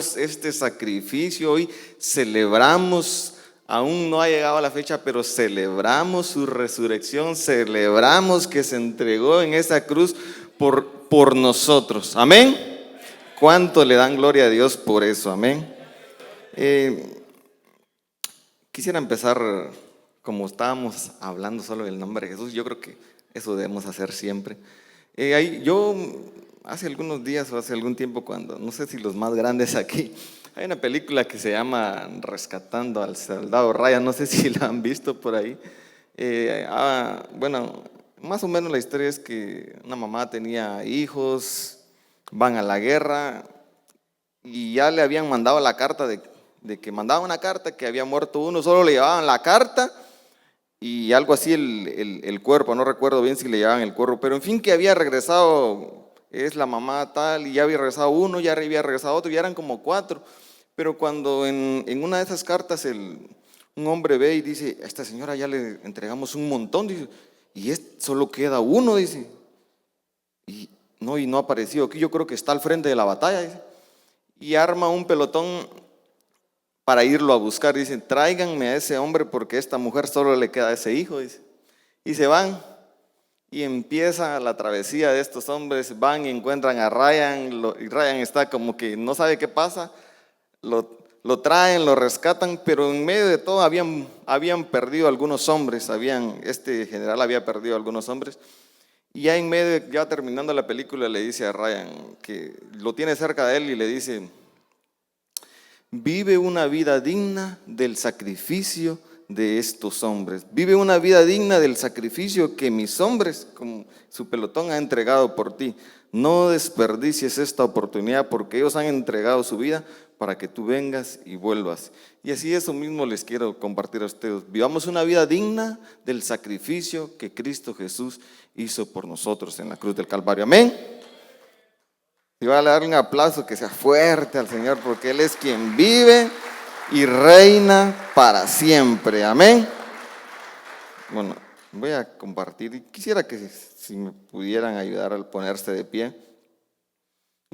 vemos este sacrificio, hoy celebramos, aún no ha llegado la fecha, pero celebramos su resurrección, celebramos que se entregó en esa cruz por nosotros. Amén. ¿Cuánto le dan gloria a Dios por eso? Amén. Quisiera empezar, como estábamos hablando solo del nombre de Jesús, yo creo que eso debemos hacer siempre. Yo hace algunos días o hace algún tiempo, cuando, no sé si los más grandes aquí, hay una película que se llama Rescatando al Soldado Ryan, no sé si la han visto por ahí. Bueno, más o menos la historia es que una mamá tenía hijos, van a la guerra y ya le habían mandado la carta de que mandaban una carta que había muerto uno, solo le llevaban la carta y algo así el cuerpo, no recuerdo bien si le llevaban el cuerpo, pero en fin, que había regresado, es la mamá tal, y ya había regresado uno, ya había regresado otro, ya eran como 4, pero cuando en una de esas cartas un hombre ve y dice, a esta señora ya le entregamos un montón, dice, y solo queda uno, dice, y no ha aparecido aquí, yo creo que está al frente de la batalla, dice, y arma un pelotón para irlo a buscar. Dicen, tráiganme a ese hombre porque a esta mujer solo le queda ese hijo, dice. Y se van y empieza la travesía de estos hombres, van y encuentran a Ryan, y Ryan está como que no sabe qué pasa, lo traen, lo rescatan, pero en medio de todo habían perdido algunos hombres, este general había perdido algunos hombres, y ya en medio, ya terminando la película, le dice a Ryan, que lo tiene cerca de él y le dice, vive una vida digna del sacrificio de estos hombres. Vive una vida digna del sacrificio que mis hombres, como su pelotón, ha entregado por ti. No desperdicies esta oportunidad porque ellos han entregado su vida para que tú vengas y vuelvas. Y así eso mismo les quiero compartir a ustedes. Vivamos una vida digna del sacrificio que Cristo Jesús hizo por nosotros en la cruz del Calvario. Amén. Y voy a darle un aplauso que sea fuerte al Señor porque Él es quien vive y reina para siempre. Amén. Bueno, voy a compartir y quisiera que si me pudieran ayudar al ponerse de pie.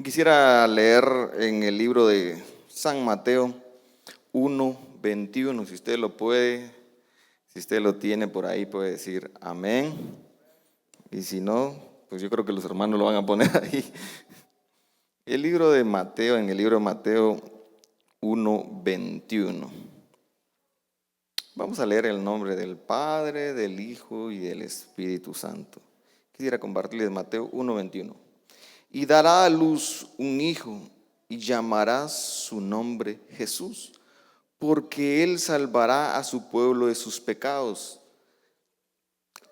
Quisiera leer en el libro de San Mateo 1:21, si usted lo puede, si usted lo tiene por ahí puede decir amén. Y si no, pues yo creo que los hermanos lo van a poner ahí. El libro de Mateo, en el libro de Mateo 1:21. Vamos a leer el nombre del Padre, del Hijo y del Espíritu Santo. Quisiera compartirles Mateo 1:21. Y dará a luz un hijo y llamarás su nombre Jesús, porque él salvará a su pueblo de sus pecados.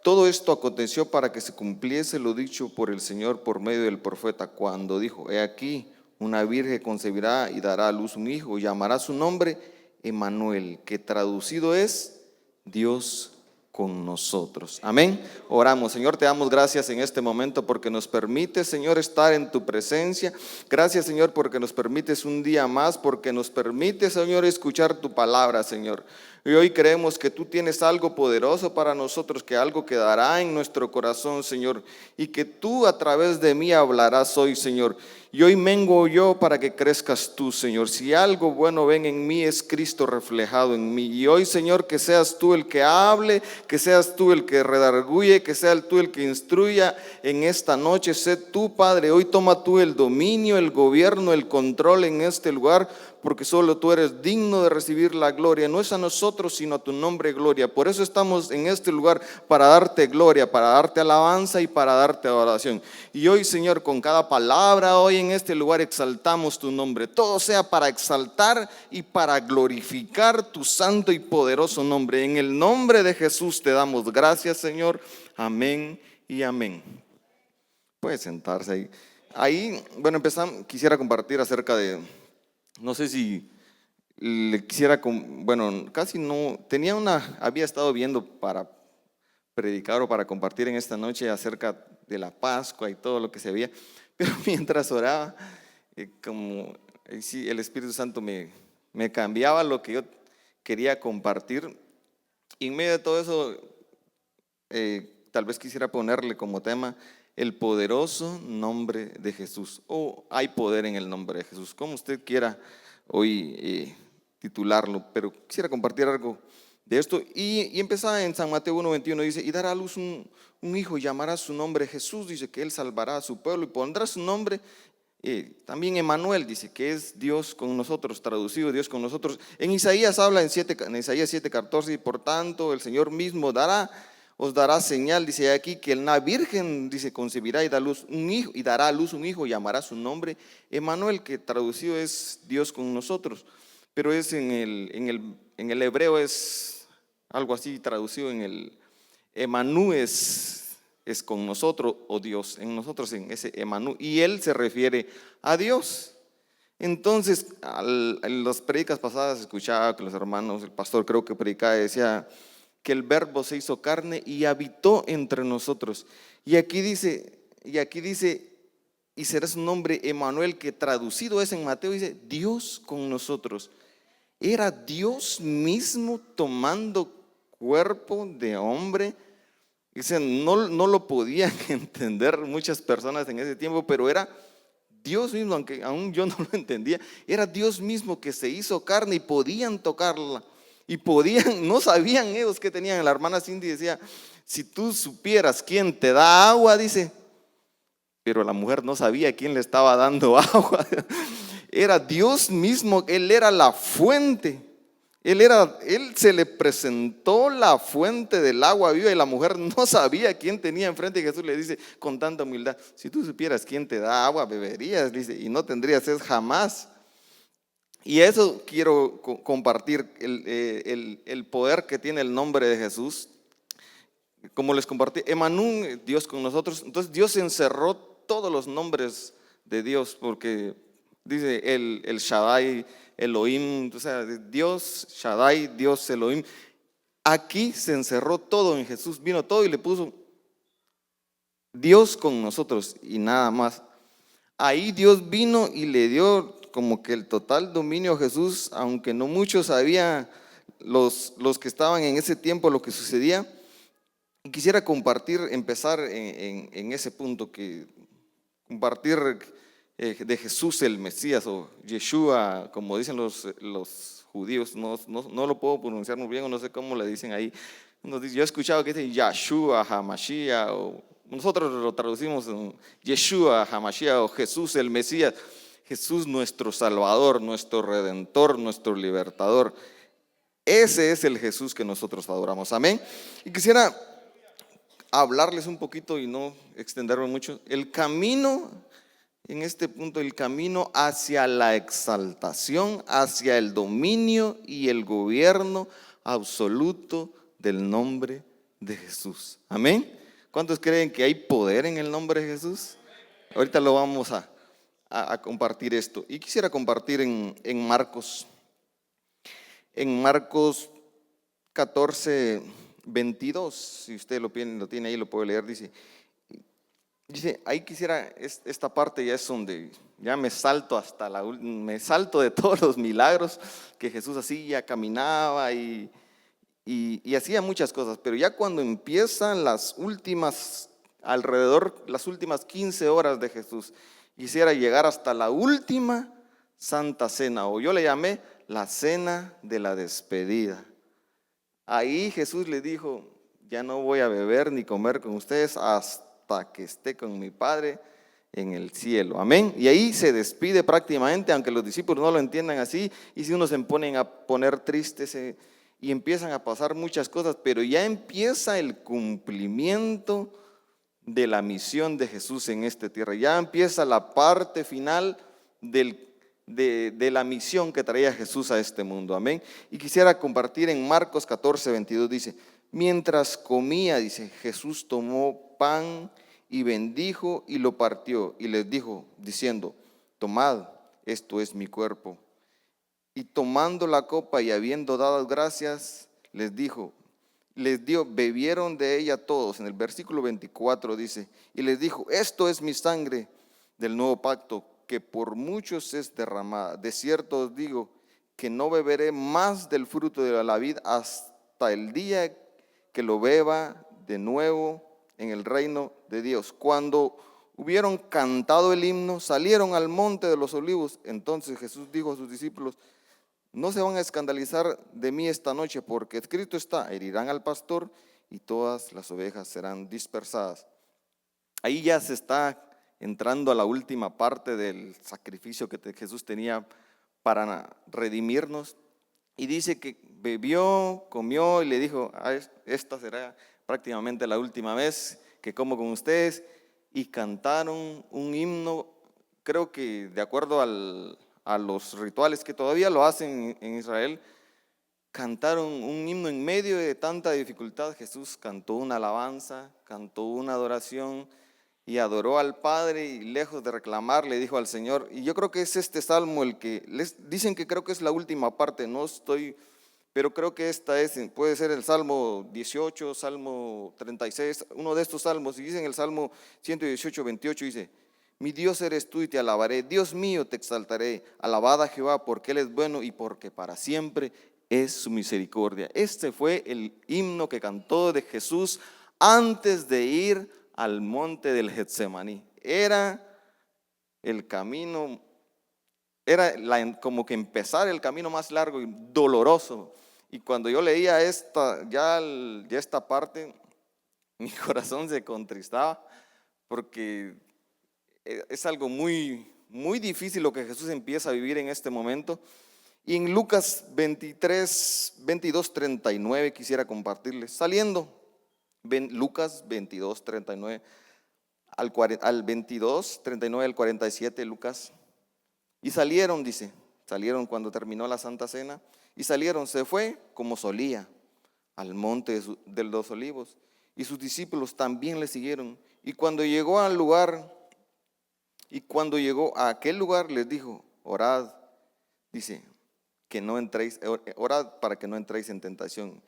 Todo esto aconteció para que se cumpliese lo dicho por el Señor por medio del profeta, cuando dijo, he aquí, una virgen concebirá y dará a luz un hijo, y llamará su nombre Emmanuel, que traducido es Dios con nosotros. Amén. Oramos. Señor, te damos gracias en este momento porque nos permite, Señor, estar en tu presencia. Gracias, Señor, porque nos permites un día más, porque nos permite, Señor, escuchar tu palabra, Señor. Y hoy creemos que tú tienes algo poderoso para nosotros, que algo quedará en nuestro corazón, Señor, y que tú a través de mí hablarás hoy, Señor. Y hoy mengo yo para que crezcas tú, Señor. Si algo bueno ven en mí, es Cristo reflejado en mí. Y hoy, Señor, que seas tú el que hable, que seas tú el que redarguye, que seas tú el que instruya en esta noche. Sé tú, Padre, hoy toma tú el dominio, el gobierno, el control en este lugar, porque solo tú eres digno de recibir la gloria. No es a nosotros, sino a tu nombre gloria. Por eso estamos en este lugar, para darte gloria, para darte alabanza y para darte adoración. Y hoy, Señor, con cada palabra, hoy en este lugar exaltamos tu nombre. Todo sea para exaltar y para glorificar tu santo y poderoso nombre. En el nombre de Jesús te damos gracias, Señor. Amén y amén. Puede sentarse ahí. Ahí, bueno, quisiera compartir acerca de, no sé si le quisiera, bueno, casi no, había estado viendo para predicar o para compartir en esta noche acerca de la Pascua y todo lo que se veía, pero mientras oraba, sí, el Espíritu Santo me cambiaba lo que yo quería compartir. Y en medio de todo eso, tal vez quisiera ponerle como tema el poderoso nombre de Jesús, o hay poder en el nombre de Jesús, como usted quiera hoy titularlo, pero quisiera compartir algo de esto. Y empezaba en San Mateo 1:21, dice, y dará a luz un hijo, y llamará su nombre Jesús, dice que él salvará a su pueblo y pondrá su nombre también Emmanuel, dice que es Dios con nosotros, traducido Dios con nosotros. En Isaías habla en Isaías 7:14, y por tanto el Señor mismo os dará señal, dice aquí, que la Virgen, dice, concebirá y dará a luz un hijo, y llamará su nombre Emmanuel, que traducido es Dios con nosotros, pero es en el hebreo es algo así traducido en el Emmanú es con nosotros, o Dios, en nosotros, en ese Emmanú, y él se refiere a Dios. Entonces, en las predicas pasadas escuchaba que los hermanos, el pastor creo que predicaba, decía que el verbo se hizo carne y habitó entre nosotros. Y aquí dice, y será su nombre Emmanuel, que traducido es en Mateo, dice, Dios con nosotros. Era Dios mismo tomando cuerpo de hombre. Dice, no lo podían entender muchas personas en ese tiempo, pero era Dios mismo, aunque aún yo no lo entendía, era Dios mismo que se hizo carne y podían tocarla. Y no sabían ellos que tenían. La hermana Cindy decía, si tú supieras quién te da agua, dice, pero la mujer no sabía quién le estaba dando agua. Era Dios mismo, Él era la fuente. Él se le presentó la fuente del agua viva y la mujer no sabía quién tenía enfrente. Y Jesús le dice con tanta humildad, si tú supieras quién te da agua, beberías, dice, y no tendrías sed jamás. Y eso quiero compartir, el poder que tiene el nombre de Jesús. Como les compartí, Emmanú, Dios con nosotros. Entonces Dios encerró todos los nombres de Dios, porque dice el Shaddai, Elohim, o sea, Dios Shaddai, Dios Elohim. Aquí se encerró todo en Jesús, vino todo y le puso Dios con nosotros y nada más. Ahí Dios vino y le dio como que el total dominio a Jesús, aunque no muchos sabían los que estaban en ese tiempo lo que sucedía. Y quisiera empezar en ese punto, compartir de Jesús el Mesías, o Yeshua, como dicen los judíos. No lo puedo pronunciar muy bien, o no sé cómo le dicen ahí. Yo he escuchado que dicen Yeshua, Hamashiach, o nosotros lo traducimos en Yeshua, Hamashiach, o Jesús el Mesías. Jesús nuestro Salvador, nuestro Redentor, nuestro Libertador. Ese es el Jesús que nosotros adoramos. Amén. Y quisiera hablarles un poquito y no extenderme mucho. El camino, en este punto, el camino hacia la exaltación, hacia el dominio y el gobierno absoluto del nombre de Jesús. Amén. ¿Cuántos creen que hay poder en el nombre de Jesús? Ahorita lo vamos a compartir esto. Y quisiera compartir en Marcos 14:22, si usted lo tiene ahí, lo puede leer. Dice, ahí quisiera, esta parte ya es donde ya me salto de todos los milagros que Jesús hacía, caminaba y hacía muchas cosas, pero ya cuando empiezan las últimas 15 horas de Jesús, quisiera llegar hasta la última Santa Cena, o yo le llamé la cena de la despedida. Ahí Jesús le dijo, ya no voy a beber ni comer con ustedes hasta que esté con mi Padre en el cielo. Amén. Y ahí se despide prácticamente, aunque los discípulos no lo entiendan así, y si uno se ponen a poner tristes y empiezan a pasar muchas cosas, pero ya empieza el cumplimiento de la misión de Jesús en esta tierra. Ya empieza la parte final de la misión que traía Jesús a este mundo. Amén. Y quisiera compartir en Marcos 14:22, dice, mientras comía, dice, Jesús tomó pan y bendijo y lo partió y les dijo, diciendo, tomad, esto es mi cuerpo. Y tomando la copa y habiendo dado gracias, les dio, bebieron de ella todos. En el versículo 24 dice, y les dijo, esto es mi sangre del nuevo pacto, que por muchos es derramada. De cierto os digo que no beberé más del fruto de la vid hasta el día que lo beba de nuevo en el reino de Dios. Cuando hubieron cantado el himno, salieron al monte de los olivos. Entonces Jesús dijo a sus discípulos: no se van a escandalizar de mí esta noche, porque escrito está: herirán al pastor y todas las ovejas serán dispersadas. Ahí ya se está entrando a la última parte del sacrificio que Jesús tenía para redimirnos. Y dice que bebió, comió y le dijo: esta será prácticamente la última vez que como con ustedes. Y cantaron un himno, creo que de acuerdo a los rituales que todavía lo hacen en Israel. Cantaron un himno en medio de tanta dificultad. Jesús cantó una alabanza, cantó una adoración y adoró al Padre, y lejos de reclamar le dijo al Señor. Y yo creo que es este salmo el que les dicen que creo que es la última parte, no estoy, pero creo que esta puede ser el Salmo 18, Salmo 36, uno de estos salmos. Y dicen el Salmo 118, 28, dice: mi Dios eres tú y te alabaré, Dios mío te exaltaré, alabad a Jehová porque Él es bueno y porque para siempre es su misericordia. Este fue el himno que cantó de Jesús antes de ir al monte del Getsemaní. Era el camino, como que empezar el camino más largo y doloroso. Y cuando yo leía ya esta parte, mi corazón se contristaba, porque es algo muy, muy difícil lo que Jesús empieza a vivir en este momento. Y en Lucas 23, 22, 39 quisiera compartirles. Saliendo, Lucas 22, 39 al 22, 39 al 47, Lucas. Y salieron, dice, salieron cuando terminó la Santa Cena. Y salieron, se fue como solía al monte de los olivos. Y sus discípulos también le siguieron. Y cuando llegó a aquel lugar, les dijo: orad, dice, que no entréis, orad para que no entréis en tentación.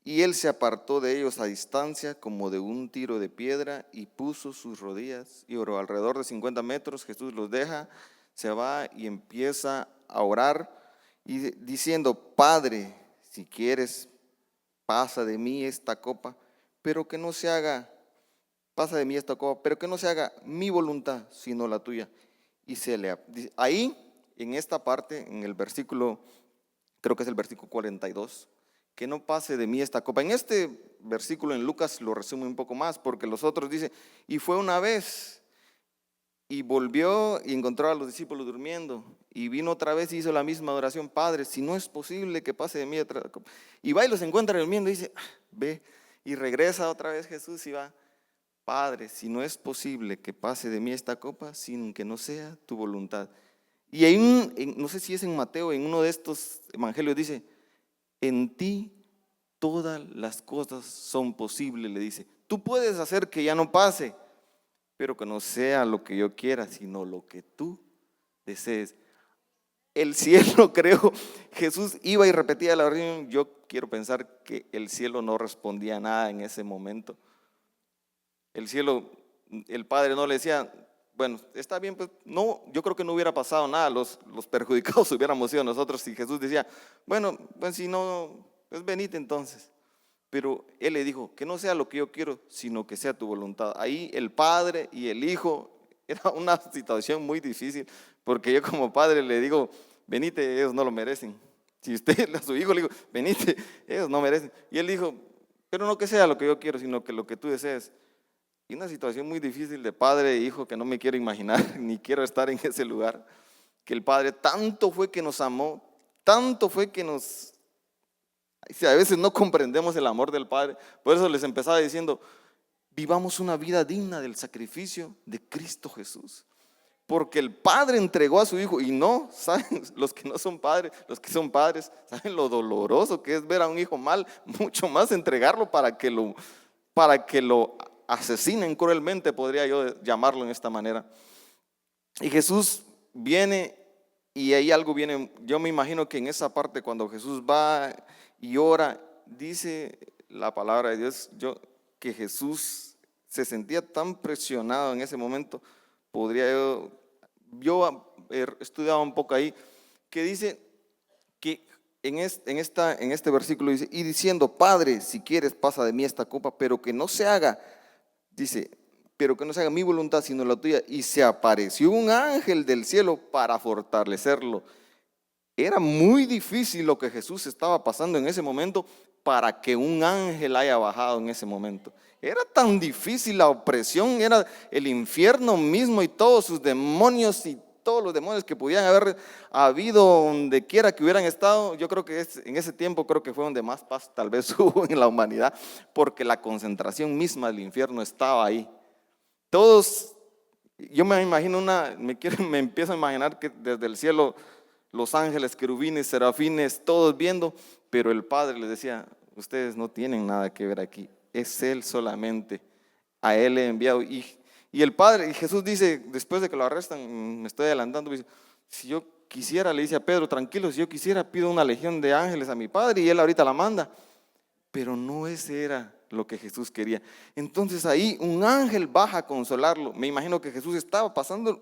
Y él se apartó de ellos a distancia como de un tiro de piedra y puso sus rodillas y oró. Alrededor de 50 metros Jesús los deja, se va y empieza a orar y diciendo: Padre, si quieres, pasa de mí esta copa, pero que no se haga, pero que no se haga mi voluntad, sino la tuya. Y ahí, en esta parte, en el versículo, creo que es el versículo 42, que no pase de mí esta copa. En este versículo en Lucas lo resume un poco más, porque los otros dicen: y fue una vez, y volvió y encontró a los discípulos durmiendo, y vino otra vez y hizo la misma oración: Padre, si no es posible que pase de mí esta copa. Y va y los encuentra durmiendo y dice: ve, y regresa otra vez Jesús y va: Padre, si no es posible que pase de mí esta copa, sin que no sea tu voluntad. Y no sé si es en Mateo, en uno de estos evangelios dice: en ti todas las cosas son posibles, le dice. Tú puedes hacer que ya no pase, pero que no sea lo que yo quiera, sino lo que tú desees. El cielo, creo, Jesús iba y repetía la oración. Yo quiero pensar que el cielo no respondía a nada en ese momento. El cielo, el Padre no le decía: bueno, está bien, pues no, yo creo que no hubiera pasado nada, los perjudicados hubiéramos sido nosotros si Jesús decía: bueno, pues si no, pues venite entonces. Pero Él le dijo: que no sea lo que yo quiero, sino que sea tu voluntad. Ahí el Padre y el Hijo, era una situación muy difícil, porque yo como padre le digo: venite, ellos no lo merecen. Si usted a su hijo le digo: venite, ellos no merecen. Y Él dijo: pero no que sea lo que yo quiero, sino que lo que tú desees. Y una situación muy difícil de padre e hijo que no me quiero imaginar, ni quiero estar en ese lugar. Que el Padre tanto fue que nos amó, tanto fue que nos... A veces no comprendemos el amor del Padre. Por eso les empezaba diciendo: vivamos una vida digna del sacrificio de Cristo Jesús. Porque el Padre entregó a su Hijo. Y no, ¿saben? Los que no son padres, los que son padres, ¿saben lo doloroso que es ver a un hijo mal? Mucho más entregarlo para que lo asesinen cruelmente, podría yo llamarlo en esta manera. Y Jesús viene, y ahí algo viene. Yo me imagino que en esa parte, cuando Jesús va y ora, dice la palabra de Dios, que Jesús se sentía tan presionado en ese momento. Yo he estudiado un poco ahí, que dice que en este versículo dice: y diciendo: Padre, si quieres, pasa de mí esta copa, pero que no se haga, dice, pero que no se haga mi voluntad sino la tuya. Y se apareció un ángel del cielo para fortalecerlo. Era muy difícil lo que Jesús estaba pasando en ese momento para que un ángel haya bajado en ese momento. Era tan difícil la opresión, era el infierno mismo y todos sus demonios y todos los demonios que pudieran haber habido donde quiera que hubieran estado. Yo creo que en ese tiempo creo que fue donde más paz tal vez hubo en la humanidad, porque la concentración misma del infierno estaba ahí. Todos, yo me imagino me empiezo a imaginar que desde el cielo los ángeles, querubines, serafines, todos viendo, pero el Padre les decía: ustedes no tienen nada que ver aquí, es Él solamente, a Él he enviado. Y el Padre, y Jesús dice, después de que lo arrestan, me estoy adelantando, dice: si yo quisiera, le dice a Pedro, tranquilo, si yo quisiera pido una legión de ángeles a mi Padre y Él ahorita la manda. Pero no ese era lo que Jesús quería. Entonces ahí un ángel baja a consolarlo. Me imagino que Jesús estaba pasando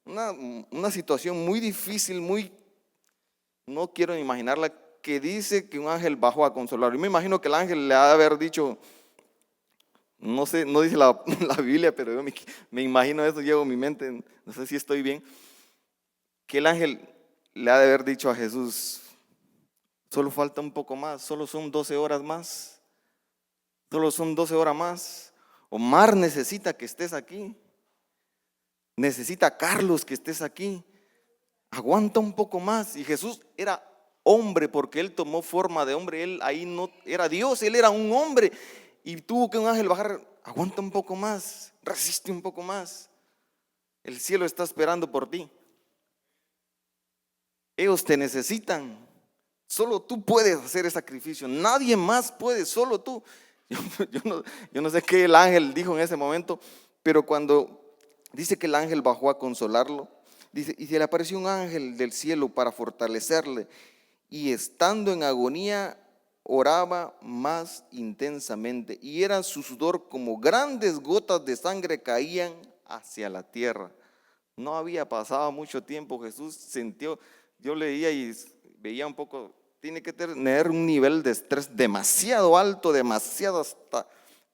una situación muy difícil, no quiero imaginarla, que dice que un ángel bajó a consolarlo. Yo me imagino que el ángel le ha de haber dicho, no sé, no dice la Biblia, pero yo me imagino eso, llevo en mi mente, no sé si estoy bien, que el ángel le ha de haber dicho a Jesús: solo falta un poco más, solo son 12 horas más, solo son 12 horas más. Omar necesita que estés aquí, necesita Carlos que estés aquí, aguanta un poco más. Y Jesús era hombre porque Él tomó forma de hombre, Él ahí no era Dios, Él era un hombre y tuvo que un ángel bajar: aguanta un poco más, resiste un poco más, el cielo está esperando por ti, ellos te necesitan, solo tú puedes hacer el sacrificio, nadie más puede, solo tú. Yo no sé qué el ángel dijo en ese momento, pero cuando dice que el ángel bajó a consolarlo, dice: y se le apareció un ángel del cielo para fortalecerle, y estando en agonía oraba más intensamente, y era su sudor como grandes gotas de sangre caían hacia la tierra. No había pasado mucho tiempo, Jesús sintió, yo leía y veía un poco, tiene que tener un nivel de estrés demasiado alto, demasiado hasta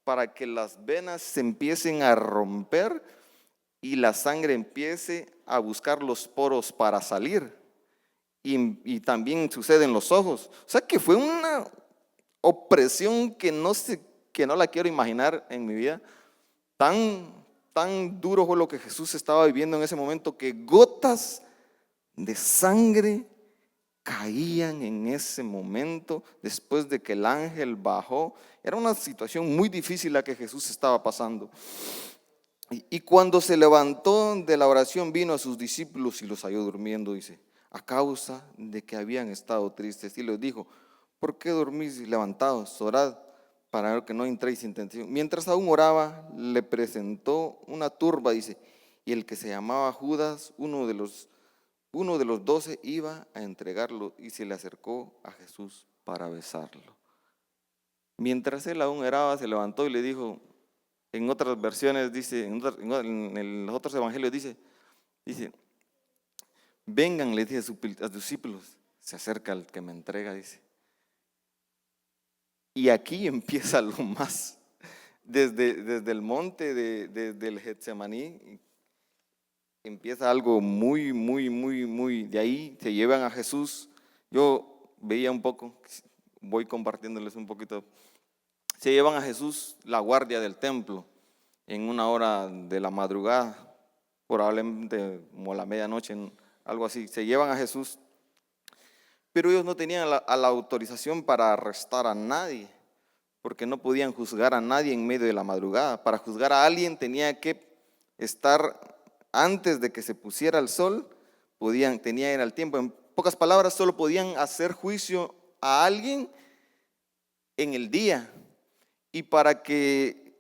para que las venas se empiecen a romper y la sangre empiece a buscar los poros para salir. Y también sucede en los ojos. O sea que fue una opresión que no la quiero imaginar en mi vida. Tan duro fue lo que Jesús estaba viviendo en ese momento, que gotas de sangre caían en ese momento después de que el ángel bajó. Era una situación muy difícil la que Jesús estaba pasando. Y cuando se levantó de la oración, vino a sus discípulos y los halló durmiendo, dice, a causa de que habían estado tristes. Y les dijo: ¿por qué dormís levantados? Orad para ver que no entréis en tentación. Mientras aún oraba, le presentó una turba, dice, y el que se llamaba Judas, uno de los 12, iba a entregarlo, y se le acercó a Jesús para besarlo. Mientras él aún oraba, se levantó y le dijo, en otras versiones dice, en los otros evangelios dice, vengan, le dice a sus discípulos, se acerca el que me entrega, dice. Y aquí empieza lo más, desde el monte del Getsemaní, empieza algo muy, de ahí se llevan a Jesús. Yo veía un poco, voy compartiéndoles un poquito. Se llevan a Jesús la guardia del templo en una hora de la madrugada, probablemente como la medianoche, algo así. Se llevan a Jesús, pero ellos no tenían la autorización para arrestar a nadie, porque no podían juzgar a nadie en medio de la madrugada. Para juzgar a alguien tenía que estar antes de que se pusiera el sol, tenían el tiempo. En pocas palabras, solo podían hacer juicio a alguien en el día. Y para que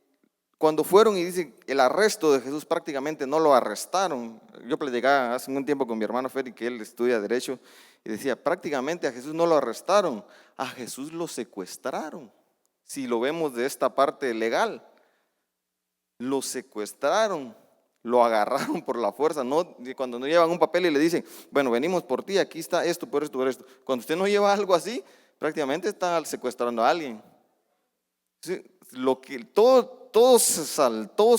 cuando fueron y dice el arresto de Jesús, prácticamente no lo arrestaron. Yo platicaba hace un tiempo con mi hermano Feri, que él estudia Derecho, y decía, prácticamente a Jesús no lo arrestaron, a Jesús lo secuestraron. Si lo vemos de esta parte legal, lo secuestraron, lo agarraron por la fuerza. No, cuando no llevan un papel y le dicen, bueno, venimos por ti, aquí está esto, por esto, por esto. Cuando usted no lleva algo así, prácticamente está secuestrando a alguien. Sí, lo que todo se saltó,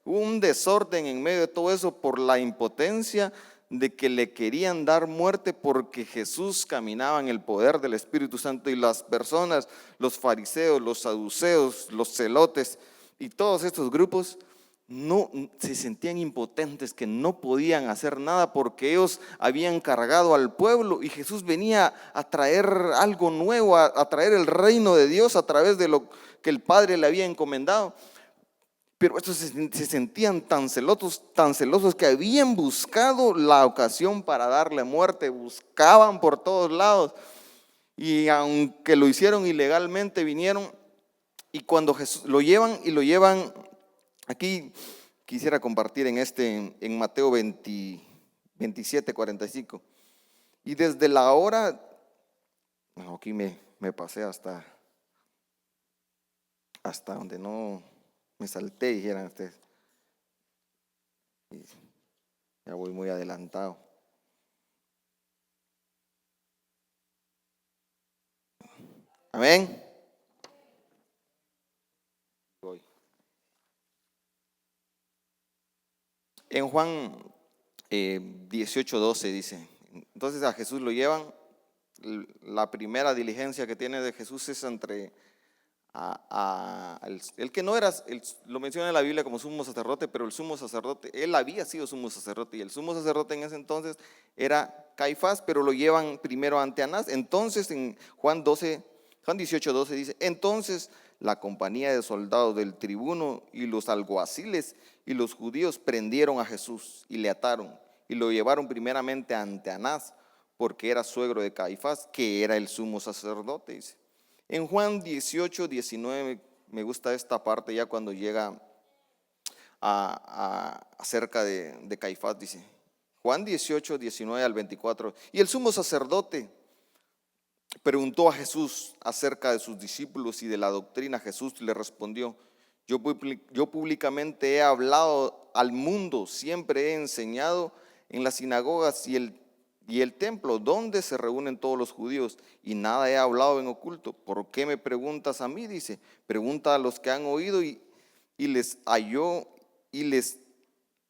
hubo un desorden en medio de todo eso por la impotencia de que le querían dar muerte porque Jesús caminaba en el poder del Espíritu Santo y las personas, los fariseos, los saduceos, los celotes y todos estos grupos no se sentían impotentes, que no podían hacer nada porque ellos habían cargado al pueblo y Jesús venía a traer algo nuevo, a traer el reino de Dios a través de lo que el Padre le había encomendado. Pero estos se sentían tan celosos que habían buscado la ocasión para darle muerte, buscaban por todos lados y aunque lo hicieron ilegalmente vinieron y cuando Jesús lo llevan. Aquí quisiera compartir en Mateo 27, 45. Y desde la hora, no, aquí me pasé hasta donde no me salté, dijeran ustedes. Y ya voy muy adelantado. Amén. Voy. En Juan 18, 12 dice, entonces a Jesús lo llevan, la primera diligencia que tiene de Jesús es entre el que no era, lo menciona en la Biblia como sumo sacerdote, pero el sumo sacerdote, él había sido sumo sacerdote y el sumo sacerdote en ese entonces era Caifás, pero lo llevan primero ante Anás. Entonces en Juan 18, 12 dice, entonces la compañía de soldados del tribuno y los alguaciles y los judíos prendieron a Jesús y le ataron y lo llevaron primeramente ante Anás, porque era suegro de Caifás, que era el sumo sacerdote, dice. En Juan 18, 19, me gusta esta parte ya cuando llega acerca de Caifás, dice. Juan 18, 19 al 24. Y el sumo sacerdote preguntó a Jesús acerca de sus discípulos y de la doctrina. Jesús le respondió, yo públicamente he hablado al mundo, siempre he enseñado en las sinagogas y el templo donde se reúnen todos los judíos, y nada he hablado en oculto. ¿Por qué me preguntas a mí? Dice, pregunta a los que han oído y les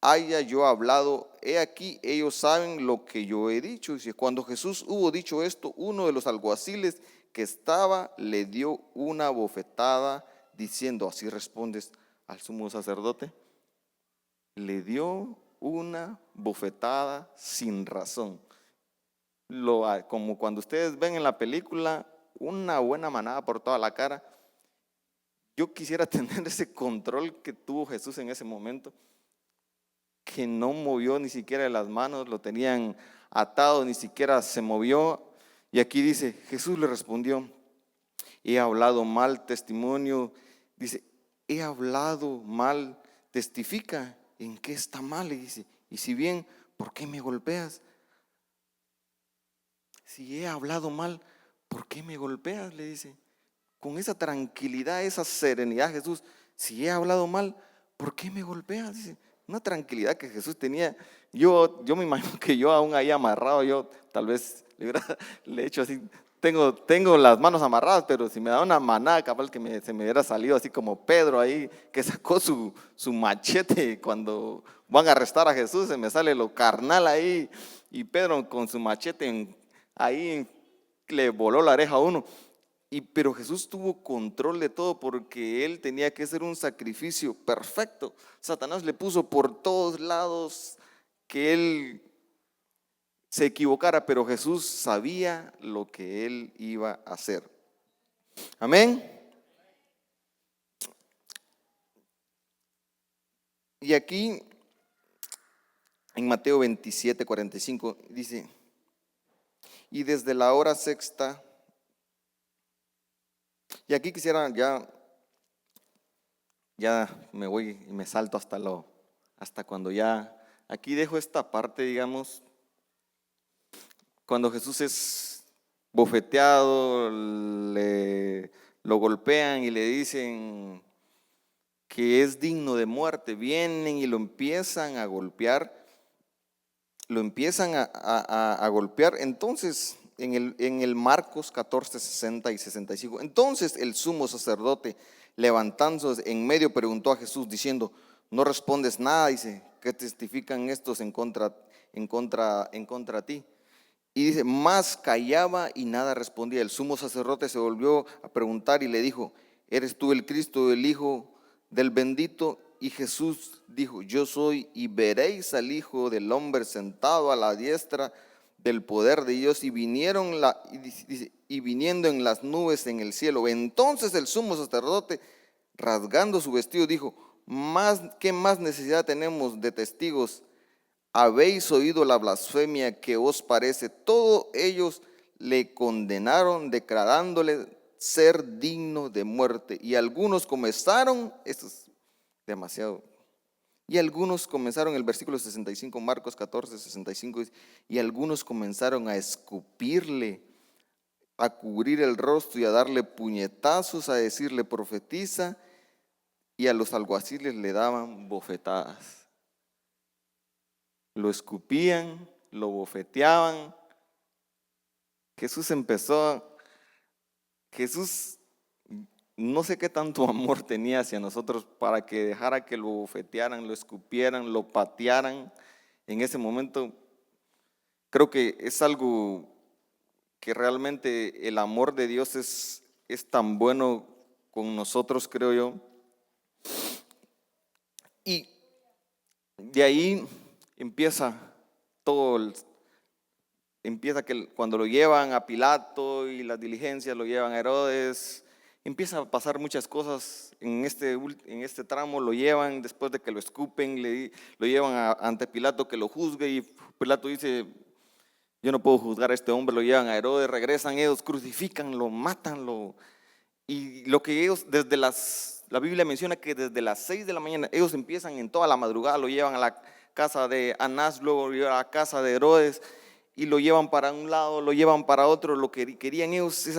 haya yo hablado. He aquí, ellos saben lo que yo he dicho. Dice, cuando Jesús hubo dicho esto, uno de los alguaciles que estaba le dio una bofetada diciendo, ¿así respondes al sumo sacerdote? Le dio una bofetada sin razón. Como cuando ustedes ven en la película una buena manada por toda la cara. Yo quisiera tener ese control que tuvo Jesús en ese momento, que no movió ni siquiera las manos, lo tenían atado, ni siquiera se movió. Y aquí dice, Jesús le respondió, he hablado mal testimonio. Dice, he hablado mal, testifica en qué está mal. Y dice, y si bien, ¿por qué me golpeas? Si he hablado mal, ¿por qué me golpeas? Le dice, con esa tranquilidad, esa serenidad Jesús, si he hablado mal, ¿por qué me golpeas? Dice, una tranquilidad que Jesús tenía. Yo me imagino que yo aún ahí amarrado, yo tal vez le he hecho así, tengo las manos amarradas, pero si me da una manada, capaz que se me hubiera salido así como Pedro ahí, que sacó su machete cuando van a arrestar a Jesús, se me sale lo carnal ahí, y Pedro con su machete ahí le voló la oreja a uno. Pero Jesús tuvo control de todo porque él tenía que hacer un sacrificio perfecto. Satanás le puso por todos lados que él se equivocara, pero Jesús sabía lo que él iba a hacer. Amén. Y aquí en Mateo 27, 45 dice, y desde la hora sexta. Y aquí quisiera ya me voy y me salto hasta cuando ya, aquí dejo esta parte, digamos, cuando Jesús es bofeteado, lo golpean y le dicen que es digno de muerte, vienen y lo empiezan a golpear, entonces en el Marcos 14, 60 y 65. Entonces el sumo sacerdote, levantándose en medio, preguntó a Jesús diciendo: no respondes nada. Dice: ¿qué testifican estos en contra de ti? Y dice: más callaba y nada respondía. El sumo sacerdote se volvió a preguntar y le dijo: ¿eres tú el Cristo, el Hijo del bendito? Y Jesús dijo: yo soy. Y veréis al Hijo del hombre sentado a la diestra del poder de Dios y viniendo en las nubes en el cielo. Entonces el sumo sacerdote, rasgando su vestido, dijo: ¿qué más necesidad tenemos de testigos? ¿Habéis oído la blasfemia? ¿Qué os parece? Todos ellos le condenaron, declarándole ser digno de muerte. Y algunos comenzaron, esto es demasiado, el versículo 65, Marcos 14, 65, y algunos comenzaron a escupirle, a cubrir el rostro y a darle puñetazos, a decirle: profetiza, y a los alguaciles le daban bofetadas. Lo escupían, lo bofeteaban. Jesús no sé qué tanto amor tenía hacia nosotros para que dejara que lo bofetearan, lo escupieran, lo patearan. En ese momento creo que es algo que realmente el amor de Dios es tan bueno con nosotros, creo yo. Y de ahí empieza que cuando lo llevan a Pilato y las diligencias lo llevan a Herodes, empieza a pasar muchas cosas en este tramo. Lo llevan después de que lo escupen, lo llevan ante Pilato que lo juzgue, y Pilato dice: yo no puedo juzgar a este hombre. Lo llevan a Herodes, regresan ellos, crucifican, mátanlo. Y lo que ellos la Biblia menciona que desde las 6 de la mañana ellos empiezan en toda la madrugada, lo llevan a la casa de Anás, luego lo llevan a la casa de Herodes y lo llevan para un lado, lo llevan para otro. Lo que querían ellos es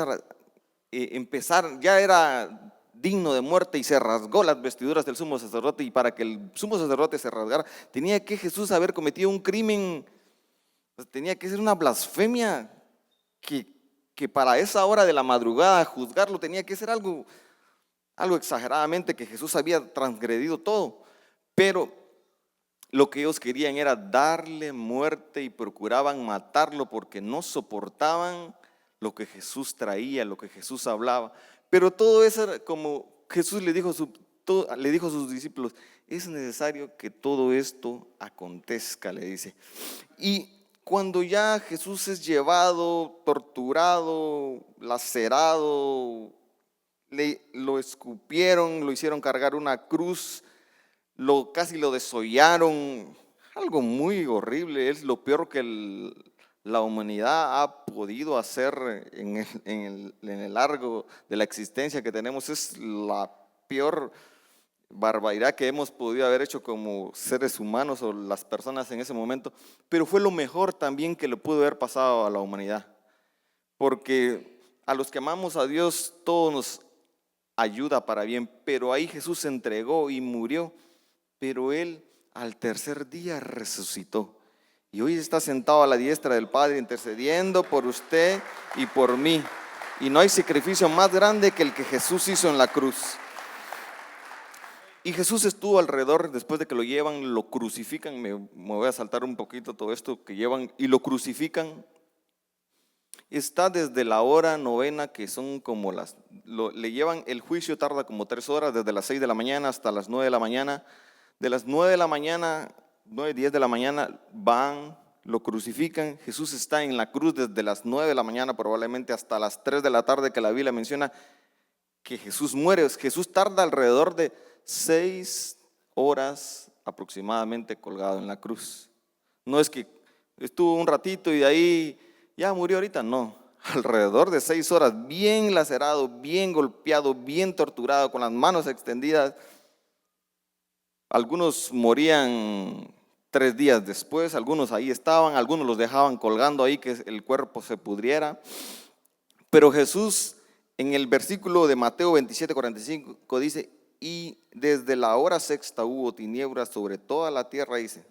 empezar, ya era digno de muerte, y se rasgó las vestiduras del sumo sacerdote. Y para que el sumo sacerdote se rasgara, tenía que Jesús haber cometido un crimen, tenía que ser una blasfemia, que para esa hora de la madrugada juzgarlo tenía que ser algo exageradamente, que Jesús había transgredido todo. Pero lo que ellos querían era darle muerte y procuraban matarlo porque no soportaban lo que Jesús traía, lo que Jesús hablaba. Pero todo eso era como Jesús le dijo a sus discípulos: es necesario que todo esto acontezca, le dice. Y cuando ya Jesús es llevado, torturado, lacerado, lo escupieron, lo hicieron cargar una cruz, casi lo desollaron, algo muy horrible. Es lo peor que la humanidad ha podido hacer en el largo de la existencia que tenemos. Es la peor barbaridad que hemos podido haber hecho como seres humanos o las personas en ese momento, pero fue lo mejor también que le pudo haber pasado a la humanidad, porque a los que amamos a Dios todo nos ayuda para bien. Pero ahí Jesús se entregó y murió, pero Él al tercer día resucitó y hoy está sentado a la diestra del Padre intercediendo por usted y por mí. Y no hay sacrificio más grande que el que Jesús hizo en la cruz. Y Jesús estuvo alrededor, después de que lo llevan, lo crucifican. Me voy a saltar un poquito todo esto que llevan y lo crucifican. Está desde la hora novena, que son como le llevan, el juicio tarda como 3 horas, desde las 6 de la mañana hasta las 9 de la mañana. De las 9 de la mañana, 9, 10 de la mañana, van, lo crucifican. Jesús está en la cruz desde las 9 de la mañana, probablemente hasta las 3 de la tarde, que la Biblia menciona que Jesús muere. Jesús tarda alrededor de 6 horas aproximadamente colgado en la cruz. No es que estuvo un ratito y de ahí ya murió ahorita, no. Alrededor de 6 horas, bien lacerado, bien golpeado, bien torturado, con las manos extendidas. Algunos morían 3 días después, algunos ahí estaban, algunos los dejaban colgando ahí que el cuerpo se pudriera. Pero Jesús, en el versículo de Mateo 27, 45 dice: y desde la hora sexta hubo tinieblas sobre toda la tierra, dice.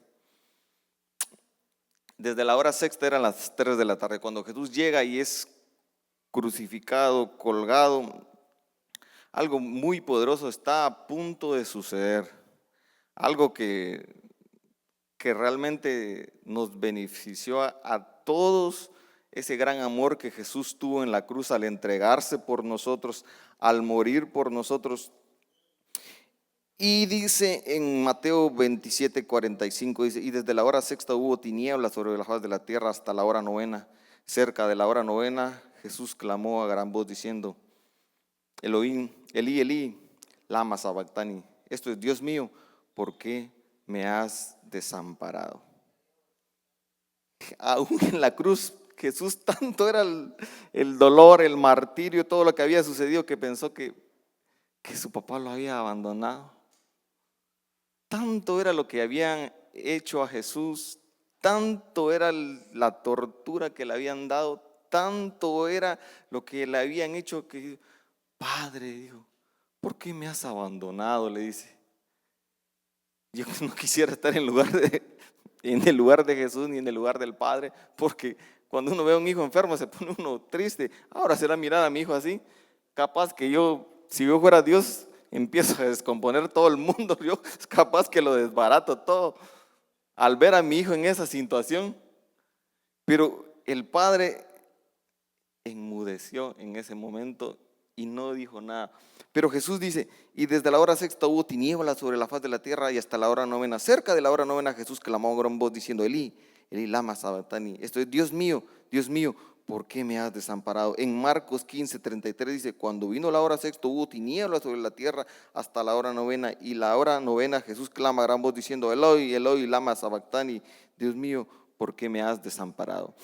Desde la hora sexta eran las 3 de la tarde. Cuando Jesús llega y es crucificado, colgado, algo muy poderoso está a punto de suceder. Algo que realmente nos benefició a todos, ese gran amor que Jesús tuvo en la cruz al entregarse por nosotros, al morir por nosotros. Y dice en Mateo 27:45, dice, y desde la hora sexta hubo tinieblas sobre la faz de la tierra hasta la hora novena. Cerca de la hora novena, Jesús clamó a gran voz diciendo, Elohim, Elí, Elí, lama sabactani. Esto es, Dios mío, ¿por qué me has desamparado? Aún en la cruz, Jesús tanto era el dolor, el martirio, todo lo que había sucedido, que pensó que su papá lo había abandonado. Tanto era lo que habían hecho a Jesús, tanto era la tortura que le habían dado, tanto era lo que le habían hecho que, Padre, dijo, ¿por qué me has abandonado? Le dice. Yo no quisiera estar en el lugar de Jesús ni en el lugar del Padre, porque cuando uno ve a un hijo enfermo se pone uno triste. Ahora será mirar a mi hijo así, capaz que si yo fuera Dios, empiezo a descomponer todo el mundo, yo es capaz que lo desbarato todo al ver a mi hijo en esa situación. Pero el Padre enmudeció en ese momento y no dijo nada. Pero Jesús dice, y desde la hora sexta hubo tinieblas sobre la faz de la tierra y hasta la hora novena. Cerca de la hora novena Jesús clamó a gran voz diciendo, Elí, Elí, lama sabactani. Esto es, Dios mío, ¿por qué me has desamparado? En Marcos 15:33 dice, cuando vino la hora sexta hubo tinieblas sobre la tierra hasta la hora novena. Y la hora novena Jesús clama a gran voz diciendo, Eloi, Eloi, lama sabactani. Dios mío, ¿por qué me has desamparado?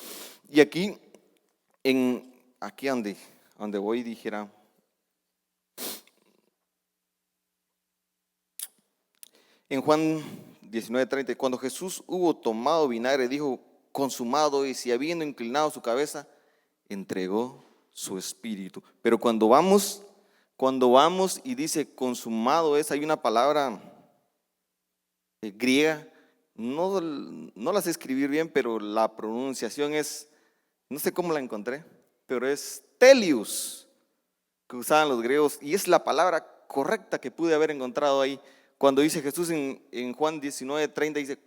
Y aquí donde voy dijera, en Juan 19:30, cuando Jesús hubo tomado vinagre, dijo, consumado es, y habiendo inclinado su cabeza, entregó su espíritu. Pero cuando vamos y dice consumado es, hay una palabra griega, no la sé escribir bien, pero la pronunciación es, no sé cómo la encontré, pero es telius, que usaban los griegos, y es la palabra correcta que pude haber encontrado ahí. Cuando dice Jesús en Juan 19:30, dice,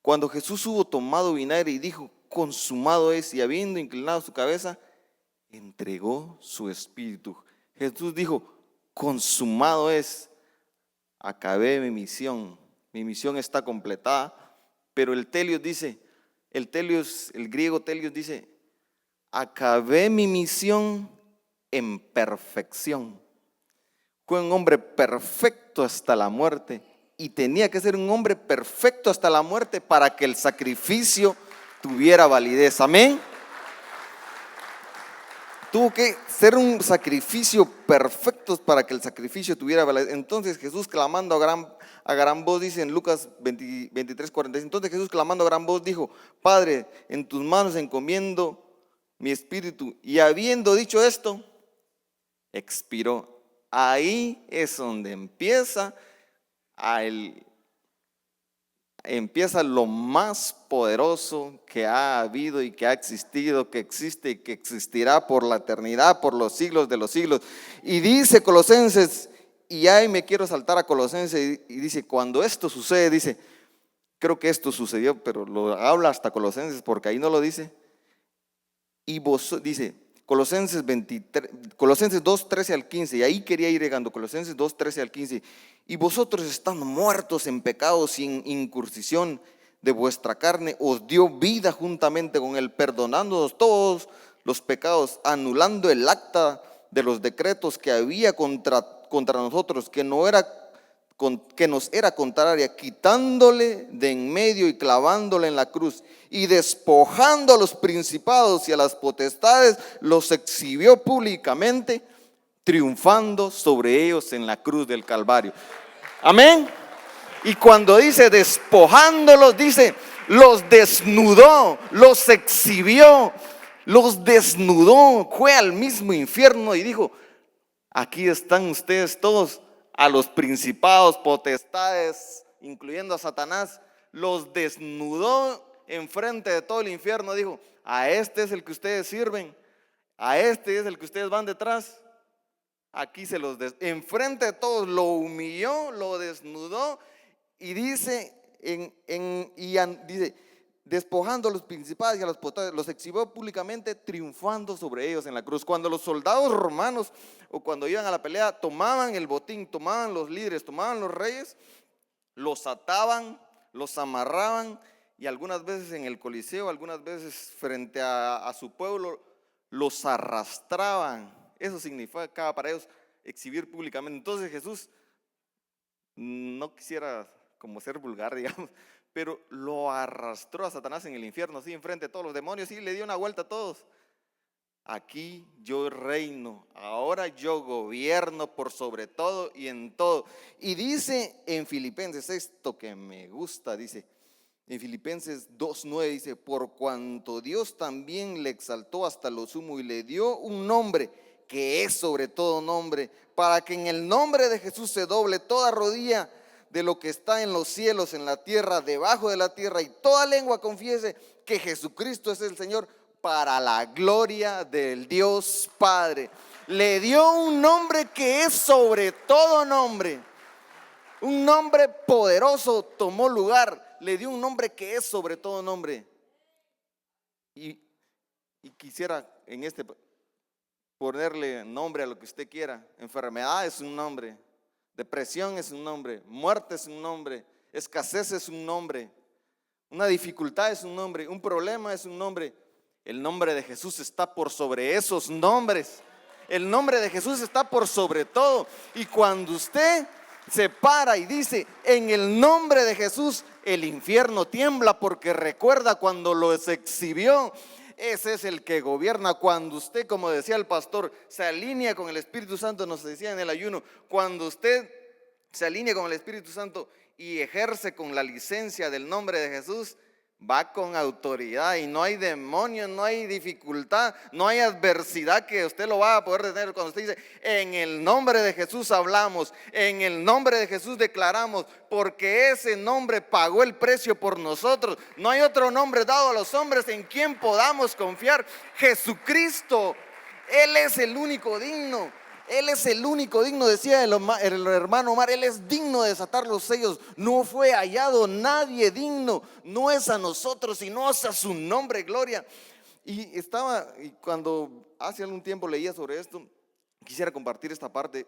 cuando Jesús hubo tomado vinagre y dijo, consumado es, y habiendo inclinado su cabeza, entregó su espíritu. Jesús dijo, consumado es, acabé mi misión está completada. Pero el griego telios dice, acabé mi misión en perfección. Fue un hombre perfecto hasta la muerte y tenía que ser un hombre perfecto hasta la muerte para que el sacrificio tuviera validez. Amén. Tuvo que ser un sacrificio perfecto para que el sacrificio tuviera validez. Entonces Jesús clamando a gran voz, dice en Lucas 23:46, entonces Jesús clamando a gran voz dijo, Padre, en tus manos encomiendo mi espíritu. Y habiendo dicho esto, expiró. Ahí es donde empieza lo más poderoso que ha habido y que ha existido, que existe y que existirá por la eternidad, por los siglos de los siglos. Y dice Colosenses, y ahí me quiero saltar a Colosenses, y dice, cuando esto sucede, dice, creo que esto sucedió, pero lo habla hasta Colosenses porque ahí no lo dice. Y vos, dice, Colosenses 2:13 al 15, y ahí quería ir llegando, Colosenses 2:13 al 15, y vosotros estando muertos en pecados sin incursión de vuestra carne, os dio vida juntamente con él, perdonándonos todos los pecados, anulando el acta de los decretos que había contra nosotros, que nos era contraria, quitándole de en medio y clavándole en la cruz, y despojando a los principados y a las potestades, los exhibió públicamente, triunfando sobre ellos en la cruz del Calvario. Amén. Y cuando dice despojándolos, dice los desnudó, los exhibió, los desnudó, fue al mismo infierno y dijo, aquí están ustedes todos, a los principados, potestades, incluyendo a Satanás, los desnudó enfrente de todo el infierno, dijo: a este es el que ustedes sirven, a este es el que ustedes van detrás. Aquí enfrente de todos lo humilló, lo desnudó, y dice, dice, despojando a los principados y a los potestades, los exhibió públicamente, triunfando sobre ellos en la cruz. Cuando los soldados romanos, o cuando iban a la pelea, tomaban el botín, tomaban los líderes, tomaban los reyes, los ataban, los amarraban, y algunas veces en el Coliseo, algunas veces frente a su pueblo, los arrastraban. Eso significaba para ellos exhibir públicamente. Entonces Jesús, no quisiera como ser vulgar, digamos, pero lo arrastró a Satanás en el infierno, así enfrente de todos los demonios, y le dio una vuelta a todos. Aquí yo reino, ahora yo gobierno por sobre todo y en todo. Y dice en Filipenses, esto que me gusta, dice en Filipenses 2:9, dice: por cuanto Dios también le exaltó hasta lo sumo y le dio un nombre que es sobre todo nombre, para que en el nombre de Jesús se doble toda rodilla de lo que está en los cielos, en la tierra, debajo de la tierra, y toda lengua confiese que Jesucristo es el Señor, para la gloria del Dios Padre. Le dio un nombre que es sobre todo nombre. Un nombre poderoso tomó lugar. Le dio un nombre que es sobre todo nombre. Y quisiera en este ponerle nombre a lo que usted quiera. Enfermedad es un nombre, depresión es un nombre, muerte es un nombre, escasez es un nombre, una dificultad es un nombre, un problema es un nombre. El nombre de Jesús está por sobre esos nombres. El nombre de Jesús está por sobre todo. Y cuando usted se para y dice: en el nombre de Jesús, el infierno tiembla, porque recuerda cuando los exhibió. Ese es el que gobierna. Cuando usted, como decía el pastor, se alinea con el Espíritu Santo, nos decía en el ayuno, cuando usted se alinea con el Espíritu Santo y ejerce con la licencia del nombre de Jesús, va con autoridad, y no hay demonio, no hay dificultad, no hay adversidad que usted lo va a poder detener. Cuando usted dice: en el nombre de Jesús hablamos, en el nombre de Jesús declaramos, porque ese nombre pagó el precio por nosotros. No hay otro nombre dado a los hombres en quien podamos confiar. Jesucristo, Él es el único digno. Él es el único digno, decía el hermano Omar. Él es digno de desatar los sellos. No fue hallado nadie digno, no es a nosotros, sino es a su nombre, gloria. Y cuando hace algún tiempo leía sobre esto, quisiera compartir esta parte.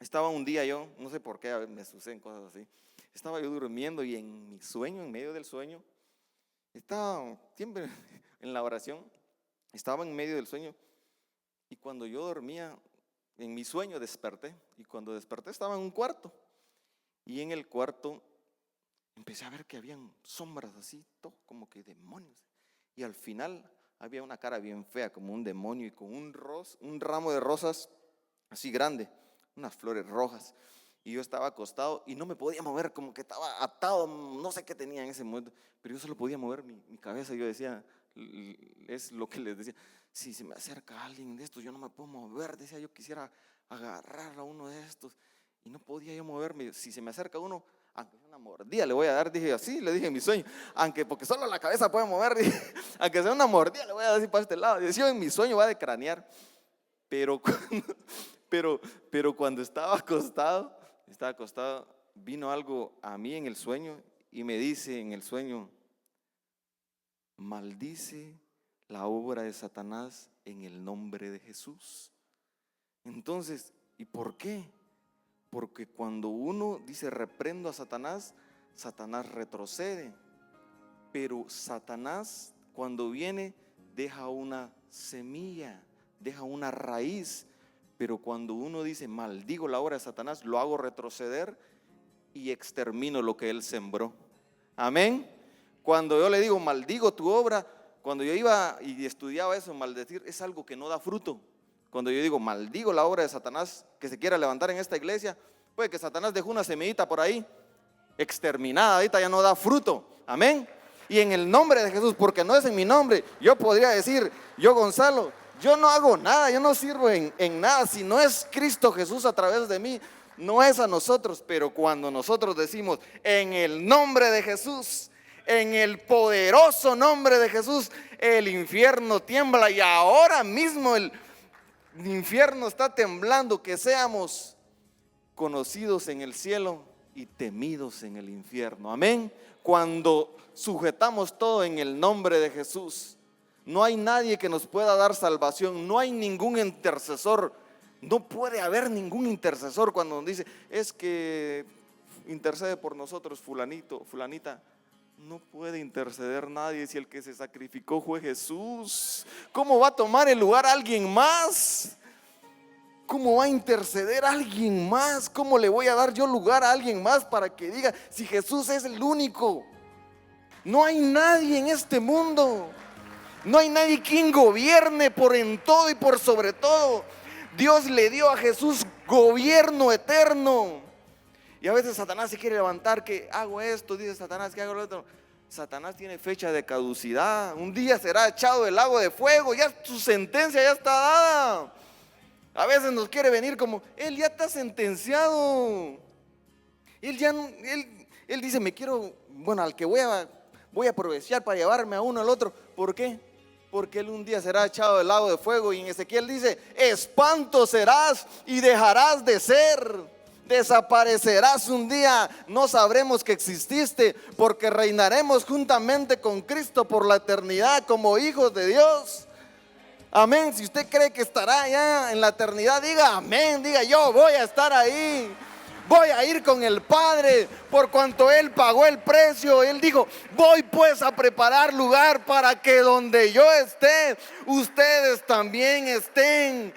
Estaba un día yo, no sé por qué, a veces me suceden cosas así. Estaba yo durmiendo, y en mi sueño, en medio del sueño, estaba siempre en la oración, estaba en medio del sueño, y cuando yo dormía, en mi sueño desperté, y cuando desperté estaba en un cuarto, y en el cuarto empecé a ver que habían sombras así, todo como que demonios, y al final había una cara bien fea como un demonio, y con un ramo de rosas así grande, unas flores rojas, y yo estaba acostado y no me podía mover, como que estaba atado, no sé qué tenía en ese momento, pero yo solo podía mover mi cabeza. Yo decía, es lo que les decía: si se me acerca alguien de estos, yo no me puedo mover. Decía yo, quisiera agarrar a uno de estos, y no podía yo moverme. Si se me acerca uno, aunque sea una mordida le voy a dar, dije así, le dije en mi sueño, porque solo la cabeza puede mover, dije, aunque sea una mordida le voy a dar así para este lado. Decía, en mi sueño va de cranear. Pero cuando estaba acostado, vino algo a mí en el sueño, y me dice en el sueño: maldice la obra de Satanás en el nombre de Jesús. Entonces, ¿y por qué? Porque cuando uno dice reprendo a Satanás, Satanás retrocede. Pero Satanás, cuando viene, deja una semilla, deja una raíz. Pero cuando uno dice maldigo la obra de Satanás, lo hago retroceder y extermino lo que él sembró. Amén. Cuando yo le digo maldigo tu obra, cuando yo iba y estudiaba eso, maldecir es algo que no da fruto. Cuando yo digo maldigo la obra de Satanás que se quiera levantar en esta iglesia, puede que Satanás dejó una semillita por ahí exterminada, ahorita ya no da fruto. Amén. Y en el nombre de Jesús, porque no es en mi nombre, yo podría decir: yo, Gonzalo, yo no hago nada, yo no sirvo en nada. Si no es Cristo Jesús a través de mí, no es a nosotros. Pero cuando nosotros decimos en el nombre de Jesús, en el poderoso nombre de Jesús, el infierno tiembla y ahora mismo el infierno está temblando, que seamos conocidos en el cielo y temidos en el infierno. Amén. Cuando sujetamos todo en el nombre de Jesús, no hay nadie que nos pueda dar salvación, no hay ningún intercesor, no puede haber ningún intercesor. Cuando nos dice, es que intercede por nosotros fulanito, fulanita, no puede interceder nadie si el que se sacrificó fue Jesús. ¿Cómo va a tomar el lugar alguien más? ¿Cómo va a interceder alguien más? ¿Cómo le voy a dar yo lugar a alguien más para que diga si Jesús es el único? No hay nadie en este mundo. No hay nadie quien gobierne por en todo y por sobre todo. Dios le dio a Jesús gobierno eterno. Y a veces Satanás se quiere levantar, que hago esto, dice Satanás, que hago lo otro. Satanás tiene fecha de caducidad. Un día será echado del lago de fuego. Ya su sentencia ya está dada. A veces nos quiere venir como, él ya está sentenciado. Él dice, me quiero, bueno, al que voy a aprovechar para llevarme a uno al otro. ¿Por qué? Porque él un día será echado del lago de fuego. Y en Ezequiel dice, espanto serás y dejarás de ser. Desaparecerás un día, no sabremos que exististe, porque reinaremos juntamente con Cristo por la eternidad como hijos de Dios. Amén. Si usted cree que estará allá en la eternidad, diga amén, diga yo voy a estar ahí. Voy a ir con el Padre por cuanto Él pagó el precio. Él dijo, voy pues a preparar lugar para que donde yo esté, ustedes también estén.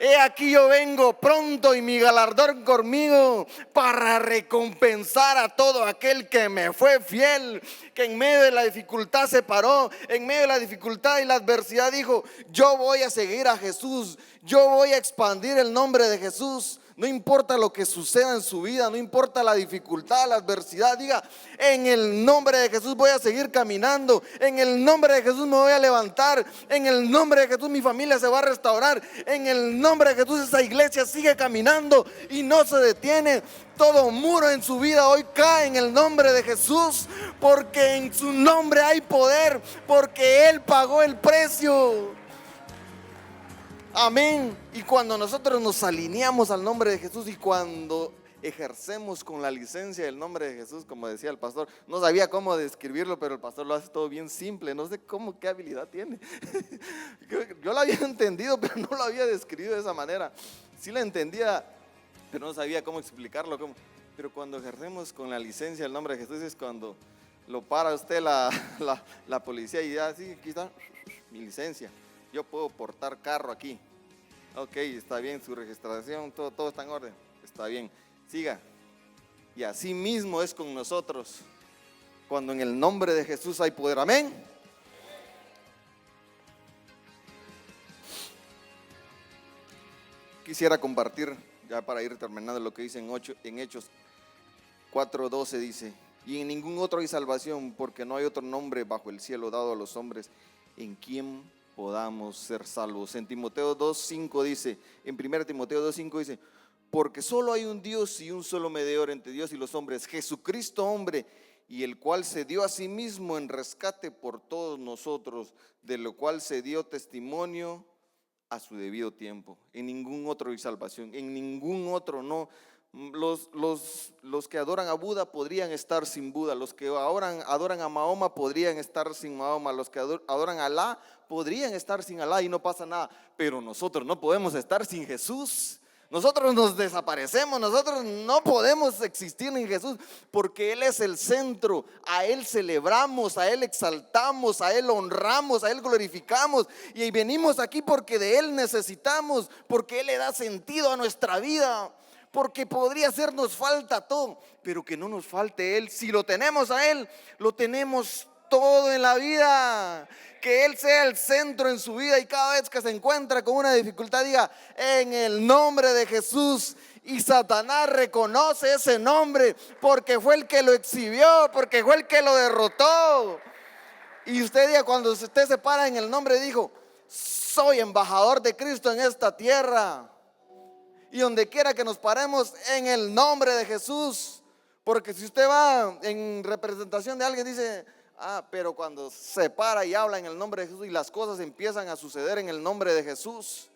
He aquí yo vengo pronto y mi galardón conmigo para recompensar a todo aquel que me fue fiel, que en medio de la dificultad se paró, en medio de la dificultad y la adversidad dijo, yo voy a seguir a Jesús, yo voy a expandir el nombre de Jesús. No importa lo que suceda en su vida, no importa la dificultad, la adversidad, diga, en el nombre de Jesús voy a seguir caminando, en el nombre de Jesús me voy a levantar, en el nombre de Jesús mi familia se va a restaurar, en el nombre de Jesús esa iglesia sigue caminando y no se detiene. Todo muro en su vida hoy cae en el nombre de Jesús, porque en su nombre hay poder, porque Él pagó el precio. Amén. Y cuando nosotros nos alineamos al nombre de Jesús y cuando ejercemos con la licencia del nombre de Jesús, como decía el pastor, no sabía cómo describirlo, pero el pastor lo hace todo bien simple. No sé qué habilidad tiene. Yo lo había entendido, pero no lo había descrito de esa manera. Sí lo entendía, pero no sabía cómo explicarlo. Pero cuando ejercemos con la licencia del nombre de Jesús es cuando lo para usted la policía y ya, sí, aquí está mi licencia. Yo puedo portar carro aquí. Ok, está bien, su registración, todo está en orden. Está bien, siga. Y así mismo es con nosotros. Cuando en el nombre de Jesús hay poder. Amén. Quisiera compartir, ya para ir terminando, lo que dice en Hechos 4:12 dice, y en ningún otro hay salvación, porque no hay otro nombre bajo el cielo dado a los hombres en quien podamos ser salvos. En Timoteo 2:5 dice, en 1 Timoteo 2:5 dice, porque solo hay un Dios y un solo mediador entre Dios y los hombres, Jesucristo hombre, y el cual se dio a sí mismo en rescate por todos nosotros, de lo cual se dio testimonio a su debido tiempo. En ningún otro hay salvación, en ningún otro no. Los que adoran a Buda podrían estar sin Buda, los que adoran a Mahoma podrían estar sin Mahoma, los que adoran a Alá podrían estar sin Alá y no pasa nada, pero nosotros no podemos estar sin Jesús. Nosotros nos desaparecemos, nosotros no podemos existir en Jesús, porque Él es el centro. A Él celebramos, a Él exaltamos, a Él honramos, a Él glorificamos, y venimos aquí porque de Él necesitamos, porque Él le da sentido a nuestra vida. Porque podría hacernos falta todo, pero que no nos falte Él. Si lo tenemos a Él, lo tenemos todo en la vida. Que Él sea el centro en su vida, y cada vez que se encuentra con una dificultad diga, en el nombre de Jesús. Y Satanás reconoce ese nombre, porque fue el que lo exhibió, porque fue el que lo derrotó. Y usted diga, cuando usted se para en el nombre, dijo, soy embajador de Cristo en esta tierra. Y donde quiera que nos paremos, en el nombre de Jesús. Porque si usted va en representación de alguien, dice, Pero cuando se para y habla en el nombre de Jesús y las cosas empiezan a suceder en el nombre de Jesús.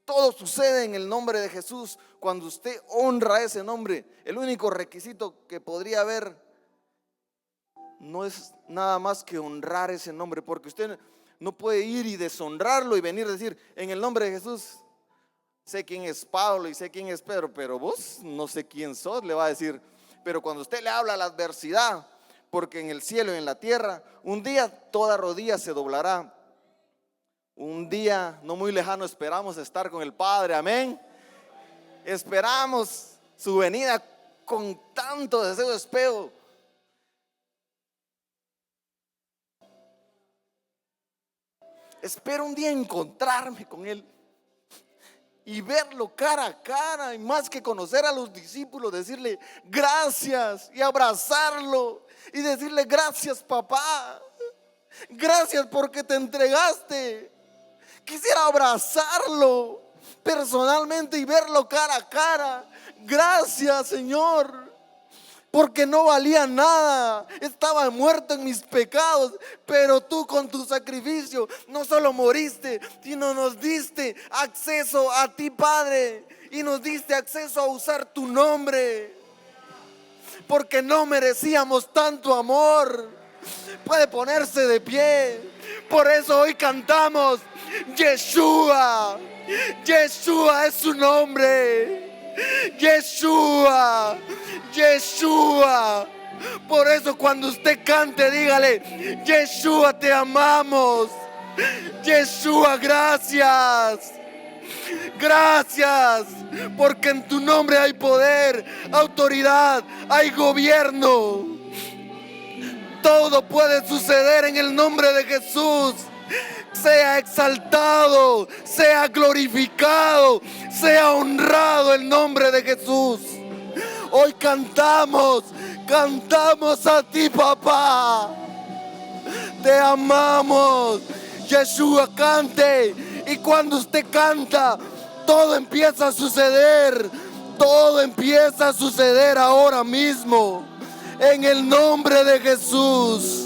Todo sucede en el nombre de Jesús. Cuando usted honra ese nombre, el único requisito que podría haber no es nada más que honrar ese nombre, porque usted no puede ir y deshonrarlo y venir a decir en el nombre de Jesús, sé quién es Pablo y sé quién es Pedro, pero vos no sé quién sos, le va a decir. Pero cuando usted le habla a la adversidad, porque en el cielo y en la tierra, un día toda rodilla se doblará. Un día no muy lejano esperamos estar con el Padre, amén. Esperamos su venida con tanto deseo, espero. Espero un día encontrarme con Él y verlo cara a cara, y más que conocer a los discípulos, decirle gracias y abrazarlo y decirle gracias, papá, gracias porque te entregaste. Quisiera abrazarlo personalmente y verlo cara a cara. Gracias, Señor, porque no valía nada, estaba muerto en mis pecados, pero tú con tu sacrificio no solo moriste, sino nos diste acceso a ti, Padre, y nos diste acceso a usar tu nombre, porque no merecíamos tanto amor. Puede ponerse de pie. Por eso hoy cantamos Yeshua. Yeshua es su nombre. Yeshua, Yeshua. Por eso cuando usted cante, dígale: Yeshua, te amamos. Yeshua, gracias. Gracias, porque en tu nombre hay poder, autoridad, hay gobierno. Todo puede suceder en el nombre de Jesús. Sea exaltado, sea glorificado, sea honrado el nombre de Jesús. Hoy cantamos a ti, papá. Te amamos. Yeshua, cante. Y cuando usted canta, todo empieza a suceder. Todo empieza a suceder ahora mismo. En el nombre de Jesús.